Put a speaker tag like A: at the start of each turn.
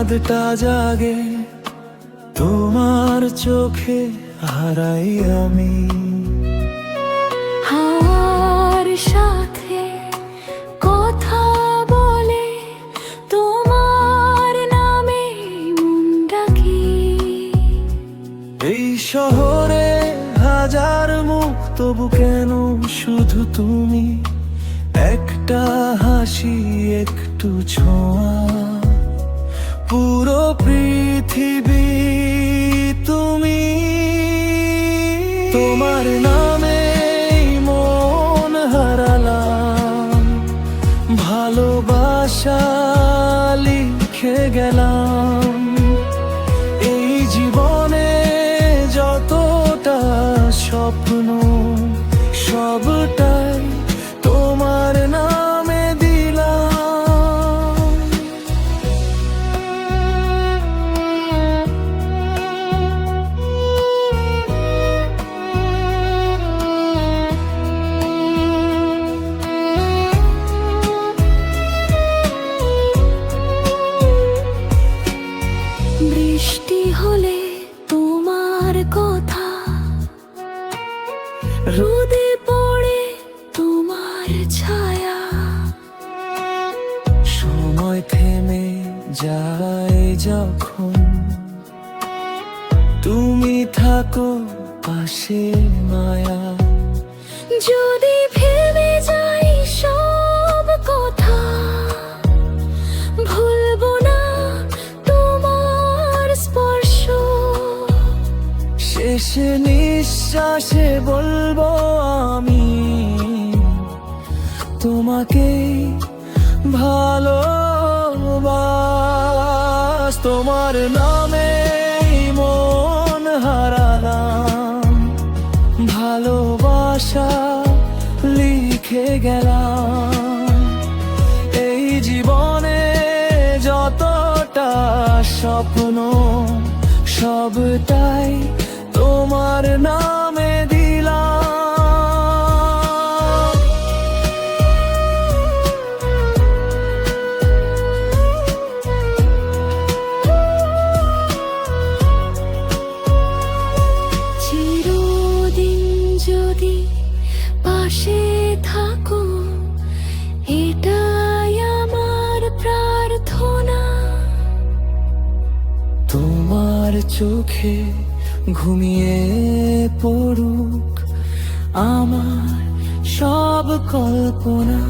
A: চাঁদটা জাগে তোমার চোখে হারাই আমি।
B: হাওয়ার সাথে কথা বলে তোমার নামে মন ডাকি।
A: এই শহরে হাজার মুখ, তবু কেন শুধু তুমি? একটা হাসি, একটু ছোঁয়া, পুরো পৃথিবী তুমি। তোমার নামে মন হারালাম, ভালোবাসা লিখে গেলাম। এই জীবনে যতটা স্বপ্ন, সবটাই তোমার নামে দিলাম।
B: বৃষ্টি হলে তোমার কথা রোদে পড়ে তোমার ছায়া।
A: সময় থেমে যায় যখন তুমি থাকো পাশে মায়া।
B: যদি ভেবে যাই সব কথা, ভুলবো না তোমার স্পর্শ।
A: শেষে নিঃশ্বাসে বলবো আমি তোমাকে ভালোবাস। তোমার নামে মন হারালাম, ভালোবাসা লিখে গেলাম। এই জীবনে যতটা স্বপ্ন, সবটাই তোমার নামে দিলাম।
B: চিরদিন যদি পাশে থাকো, এটাই আমার প্রার্থনা।
A: তোমার চোখে ঘুমিয়ে পড়ুক আমার সব কল্পনা।